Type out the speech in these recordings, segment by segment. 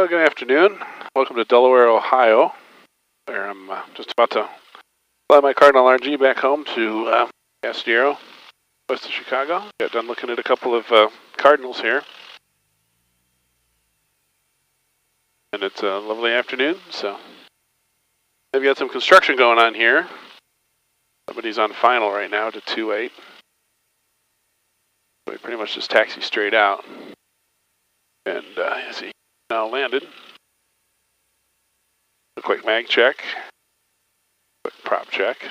Well, good afternoon. Welcome to Delaware, Ohio, where I'm just about to fly my Cardinal RG back home to Casa de Aero, west of Chicago. Got done looking at a couple of Cardinals here. And it's a lovely afternoon, so they've got some construction going on here. Somebody's on final right now to 2.8. So we pretty much just taxi straight out. And as he now landed, a quick mag check, quick prop check.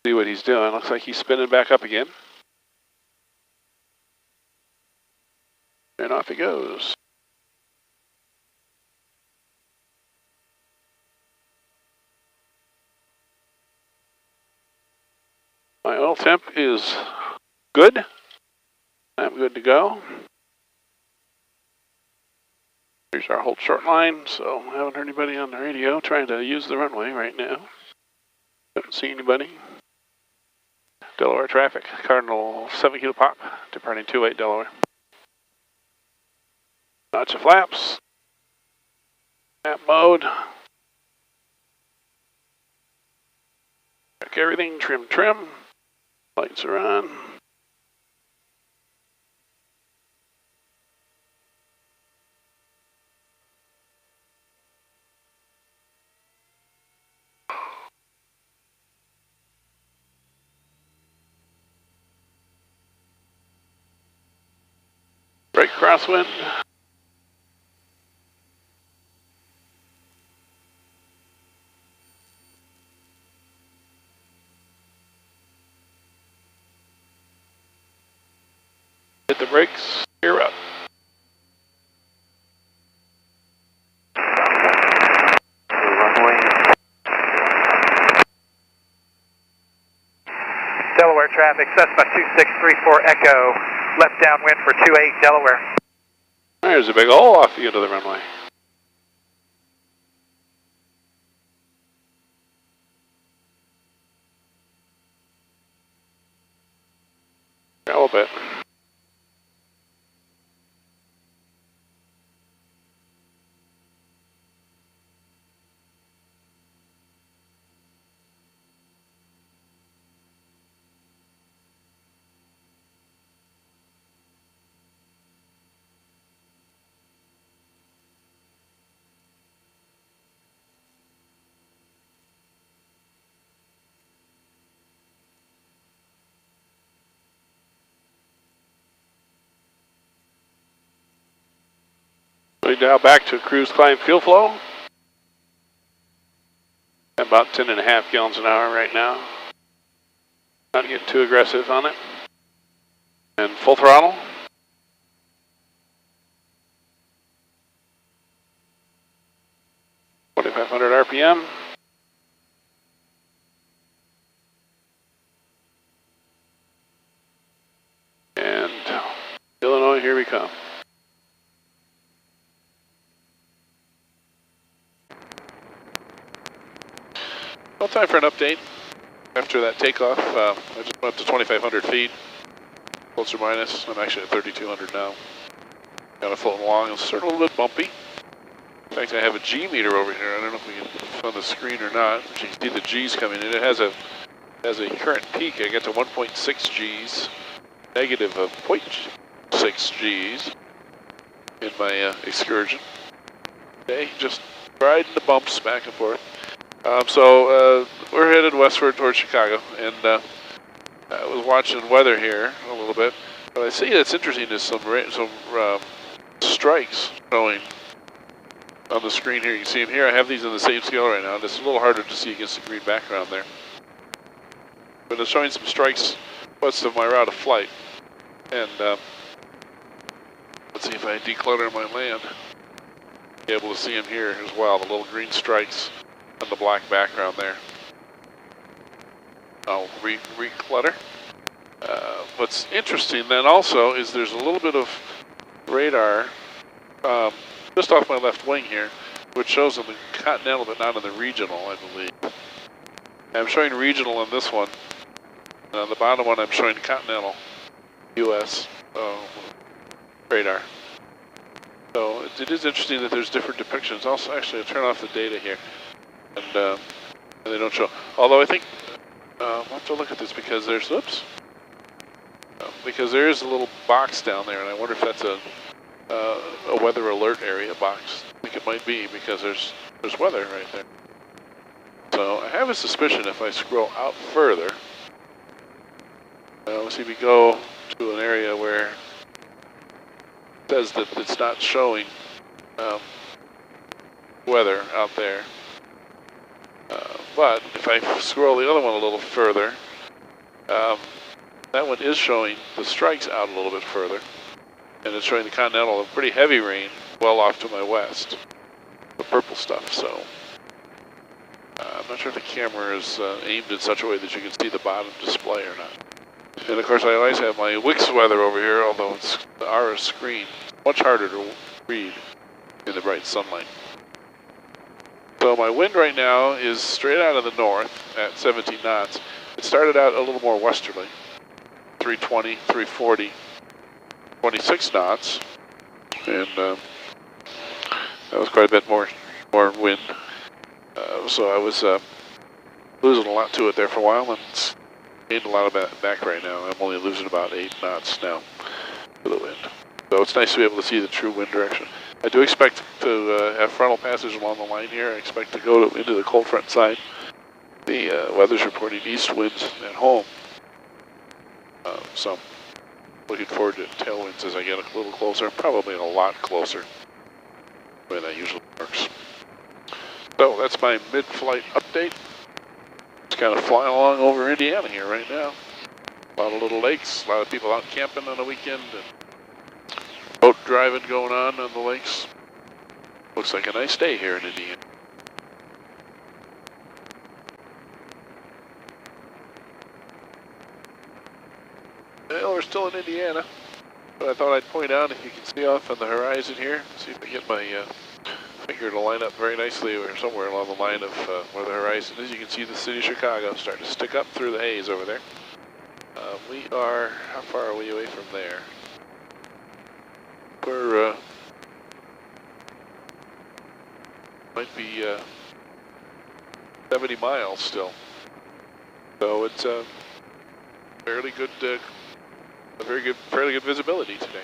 See what he's doing. Looks like he's spinning back up again. And off he goes. My oil temp is good. I'm good to go. Here's our hold short line, so I haven't heard anybody on the radio trying to use the runway right now. Don't see anybody. Delaware traffic, Cardinal 7 kilo pop, departing 2.8 Delaware. Notch of flaps. Map mode. Check everything, trim. Lights are on. Brake crosswind. Hit the brakes, gear up. Delaware traffic, Cessna 2634 Echo, left downwind for 28 Delaware. There's a big hole off the end of the runway. A little bit. We dial back to cruise climb fuel flow. About 10.5 gallons an hour right now. Not getting too aggressive on it. And full throttle. .2500 RPM. And Illinois, here we come. Well, time for an update. After that takeoff, I just went up to 2,500 feet, plus or minus. I'm actually at 3,200 now. Kind of floating along. It's sort of a little bit bumpy. In fact, I have a G meter over here. I don't know if we can put it on the screen or not. You can see the G's coming in. It has a current peak. I get to 1.6 Gs, negative of 0.6 Gs in my excursion. Okay, just riding the bumps back and forth. So we're headed westward towards Chicago, and I was watching weather here a little bit. What I see that's interesting is some strikes showing on the screen here. You can see them here. I have these in the same scale right now. This is a little harder to see against the green background there. But it's showing some strikes west of my route of flight. And let's see if I declutter my land. Be able to see them here as well, the little green strikes on the black background there. I'll reclutter. What's interesting then also is there's a little bit of radar just off my left wing here, which shows on the Continental but not on the regional, I believe. I'm showing regional on this one. And on the bottom one I'm showing Continental US radar. So it is interesting that there's different depictions. Also, actually, I'll turn off the data here, and they don't show. Although I think I'll have to look at this because there's because there is a little box down there, and I wonder if that's a weather alert area box. I think it might be because there's weather right there. So I have a suspicion if I scroll out further, let's see, we go to an area where it says that it's not showing weather out there. But if I scroll the other one a little further, that one is showing the strikes out a little bit further. And it's showing the Continental, a pretty heavy rain, well off to my west. The purple stuff, so. I'm not sure if the camera is aimed in such a way that you can see the bottom display or not. And of course I always have my Wix weather over here, although it's the RS screen. Much harder to read in the bright sunlight. So my wind right now is straight out of the north at 17 knots. It started out a little more westerly, 320, 340, 26 knots, and that was quite a bit more wind. So I was losing a lot to it there for a while, and it's gained a lot of that back right now. I'm only losing about 8 knots now for the wind. So it's nice to be able to see the true wind direction. I do expect to have frontal passage along the line here. I expect to go into the cold front side. The weather's reporting east winds at home. So I'm looking forward to tailwinds as I get a little closer, probably a lot closer than that usually works. So that's my mid-flight update. Just kind of flying along over Indiana here right now. A lot of little lakes, a lot of people out camping on the weekend, and boat driving going on the lakes. Looks like a nice day here in Indiana. Well, we're still in Indiana, but I thought I'd point out, if you can see off on the horizon here, see if I get my finger to line up very nicely or somewhere along the line of where the horizon is. You can see the city of Chicago starting to stick up through the haze over there. We are, how far are we away from there? We're, might be 70 miles still. So it's fairly good, fairly good visibility today.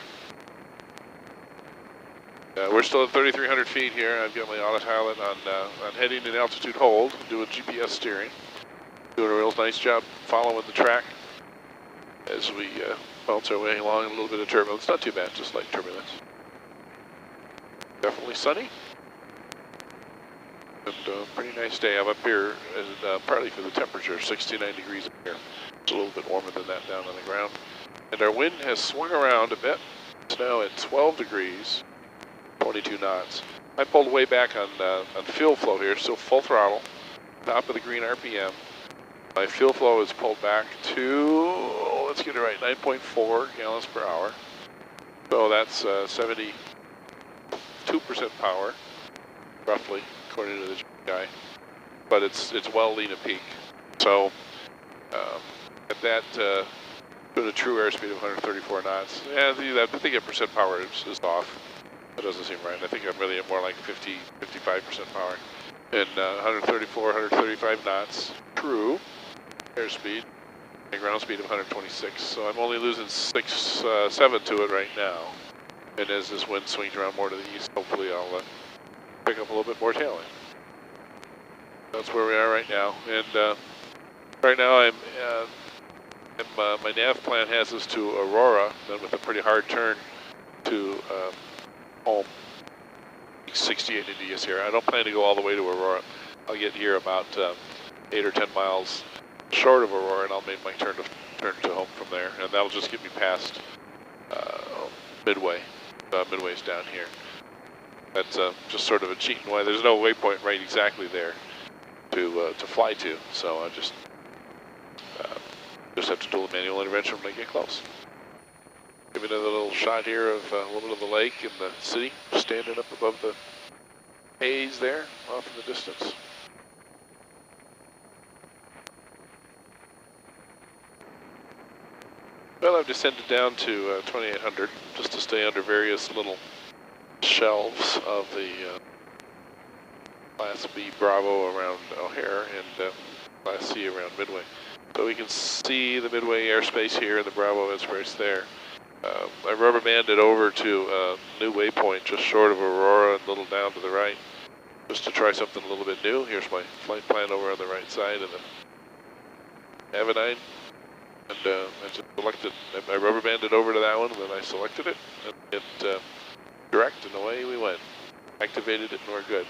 We're still at 3,300 feet here. I've got my autopilot on heading and altitude hold, doing GPS steering. Doing a real nice job following the track as we bounce our way along. A little bit of turbulence, not too bad, just light turbulence. Definitely sunny. And pretty nice day. I'm up here, and partly for the temperature, 69 degrees up here. It's a little bit warmer than that down on the ground. And our wind has swung around a bit. It's now at 12 degrees, 22 knots. I pulled way back on fuel flow here, still full throttle, top of the green RPM. My fuel flow is pulled back to, let's get it right, 9.4 gallons per hour. So that's 72% power, roughly, according to the guy. But it's well lean at peak. So at that, with a true airspeed of 134 knots, yeah, I think that percent power is off. That doesn't seem right. I think I'm really at more like 50, 55% power. And 134, 135 knots, true airspeed, and ground speed of 126. So I'm only losing 7 to it right now. And as this wind swings around more to the east, hopefully I'll pick up a little bit more tail end. That's where we are right now. And right now my nav plan has us to Aurora, then with a pretty hard turn to home. 68 Indias here. I don't plan to go all the way to Aurora. I'll get here about 8 or 10 miles short of Aurora, and I'll make my turn to home from there, and that'll just get me past Midway. Midway's down here. That's just sort of a cheat. Why there's no waypoint right exactly there to fly to, so I just have to do a manual intervention when I get close. Give me another little shot here of a little bit of the lake and the city standing up above the haze there, off in the distance. Well, I've descended down to 2800 just to stay under various little shelves of the Class B Bravo around O'Hare and Class C around Midway. So we can see the Midway airspace here and the Bravo airspace there. I rubber banded over to a new waypoint just short of Aurora and a little down to the right, just to try something a little bit new. Here's my flight plan over on the right side of the Avidyne. And I just selected, I rubber banded over to that one, and then I selected it, and hit direct, and away we went. Activated it, and we're good.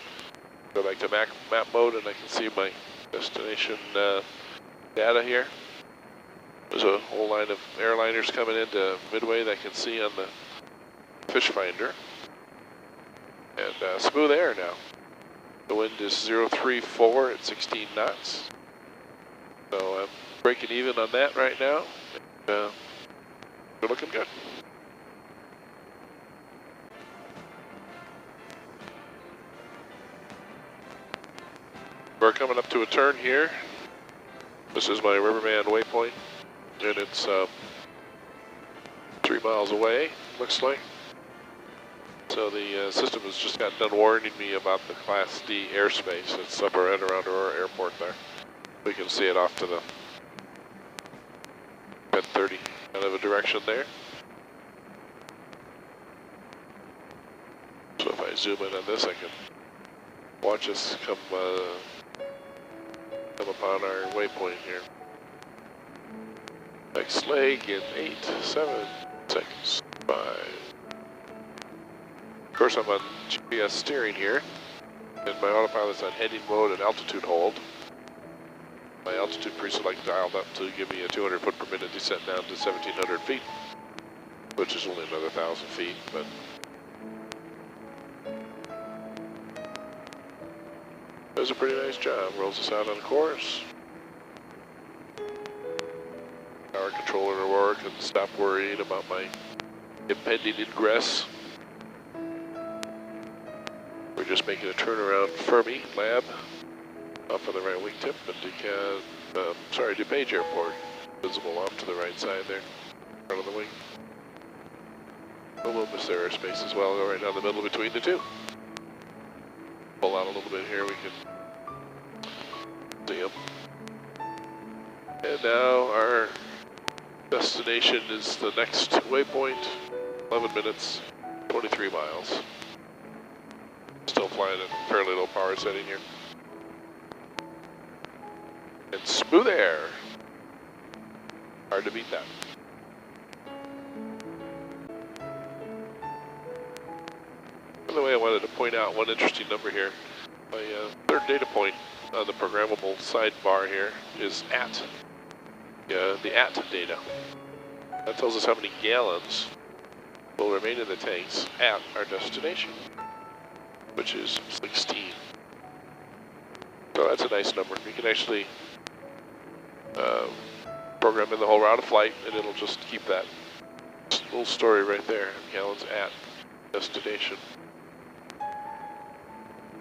Go back to map mode, and I can see my destination data here. There's a whole line of airliners coming into Midway that I can see on the fish finder. And smooth air now. The wind is 034 at 16 knots. So I'm breaking even on that right now. And, we're looking good. We're coming up to a turn here. This is my Riverman waypoint, and it's 3 miles away, looks like. So the system has just got done warning me about the Class D airspace. It's up right around Aurora Airport there. We can see it off to the 1030 kind of a direction there. So if I zoom in on this, I can watch us come upon our waypoint here. Next leg in 8, 7 seconds, 5. Of course, I'm on GPS steering here, and my autopilot's on heading mode and altitude hold. My altitude pre-select dialed up to give me a 200 foot per minute descent down to 1,700 feet, which is only another 1,000 feet, but does a pretty nice job. Rolls us out on course. Our controller Aurora can stop worrying about my impending ingress. We're just making a turnaround Fermi Lab off on the right wingtip, and DuPage Airport, visible off to the right side there, front of the wing. We'll miss their airspace as well, go right down the middle between the two. Pull out a little bit here, we can see them. And now our destination is the next waypoint, 11 minutes, 23 miles. Still flying at fairly low power setting here. And smooth air. Hard to beat that. By the way, I wanted to point out one interesting number here. My third data point on the programmable sidebar here is at. The at data. That tells us how many gallons will remain in the tanks at our destination, which is 16. So that's a nice number. You can actually program in the whole route of flight, and it'll just keep that little story right there, gallons at destination.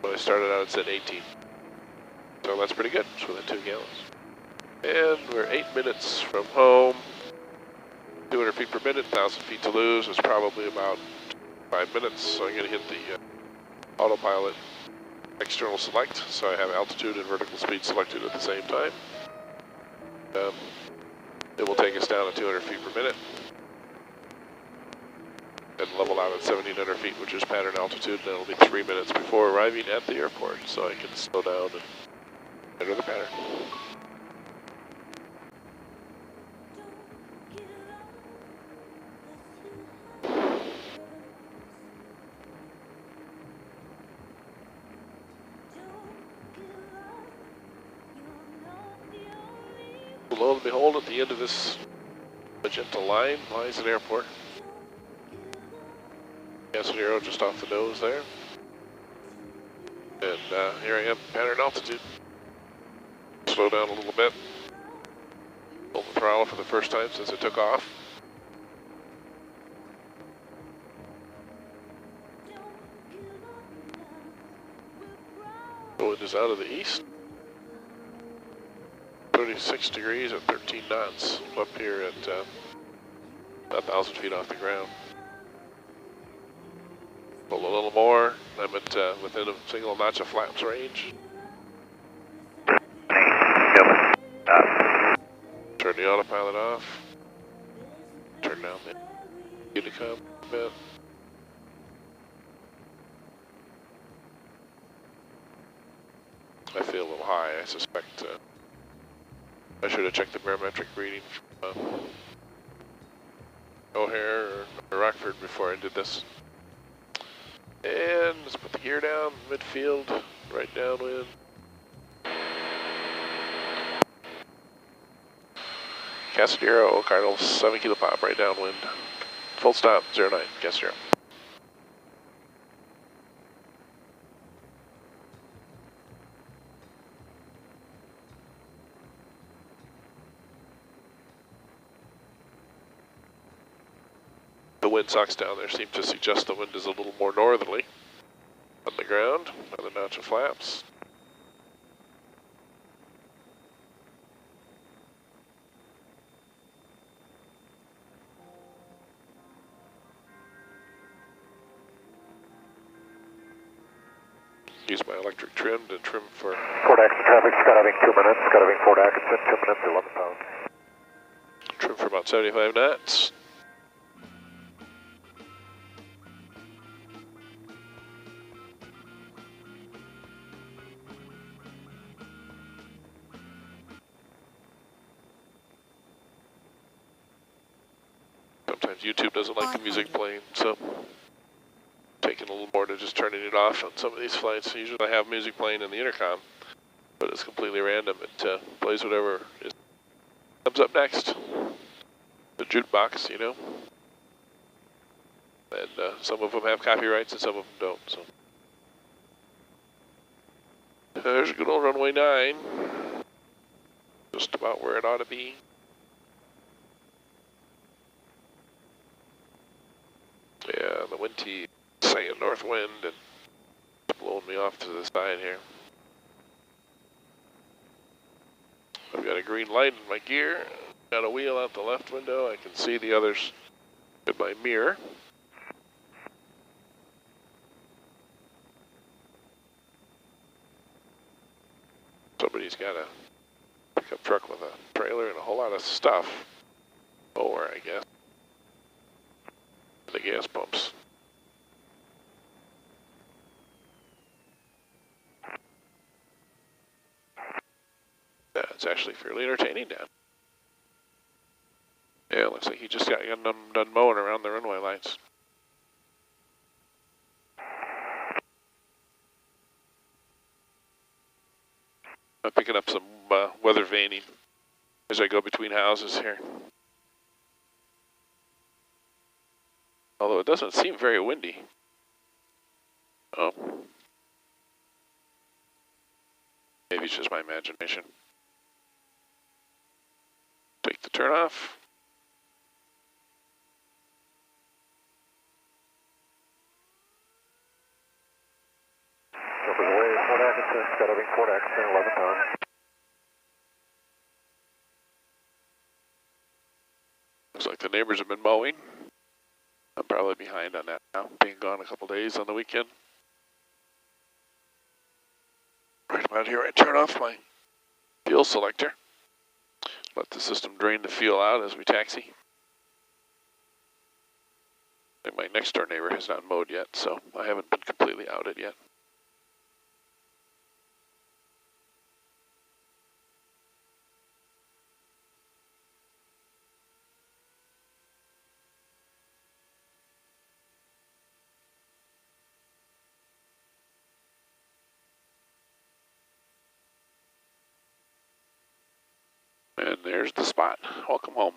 When I started out, it said 18. So that's pretty good. It's within 2 gallons. And we're 8 minutes from home. 200 feet per minute, 1,000 feet to lose. It's probably about 5 minutes. So I'm going to hit the autopilot external select. So I have altitude and vertical speed selected at the same time. It will take us down to 200 feet per minute. And level out at 1,700 feet, which is pattern altitude. And it'll be 3 minutes before arriving at the airport. So I can slow down and enter the pattern. Lo and behold, at the end of this magenta line lies an airport. Casa de Aero just off the nose there. And here I am, pattern altitude. Slow down a little bit. Pull the throttle for the first time since I took off. The wind is out of the east. 36 degrees at 13 knots up here at 1,000 feet off the ground. Pull a little more. I'm at within a single notch of flaps range. Turn the autopilot off. Turn down the Unicom a bit. I feel a little high. I suspect I should have checked the barometric reading from O'Hare or Rockford before I did this. And let's put the gear down, midfield, right downwind. Casa de Aero, Cardinal 7 kilo pop, right downwind. Full stop, 09, Casa de Aero. The wind socks down there seem to suggest the wind is a little more northerly. On the ground, another notch of flaps. Use my electric trim to trim for... Fort Axon traffic, skydiving 2 minutes, skydiving Fort Axon, 2 minutes, 11 pounds. Trim for about 75 knots. Sometimes YouTube doesn't like the music playing, so taking a little more to just turning it off on some of these flights. Usually I have music playing in the intercom, but it's completely random. It plays whatever comes up next. The jukebox, you know. And some of them have copyrights and some of them don't. So there's a good old runway 9, just about where it ought to be. Yeah, the wind tee saying north wind and blowing me off to the side here. I've got a green light in my gear, got a wheel out the left window, I can see the others in my mirror. Somebody's got a pickup truck with a trailer and a whole lot of stuff. Or I guess. The gas pumps. Yeah, it's actually fairly entertaining down. Yeah, looks like he just got done mowing around the runway lights. I'm picking up some weather veining as I go between houses here. Although it doesn't seem very windy. Oh. Maybe it's just my imagination. Take the turn off. Over the way, Fort Atkinson, skydiving Fort Atkinson, 11 pounds. Looks like the neighbors have been mowing. I'm probably behind on that now, being gone a couple days on the weekend. Right about here, I turn off my fuel selector. Let the system drain the fuel out as we taxi. And my next door neighbor has not mowed yet, so I haven't been completely outed yet. And there's the spot. Welcome home.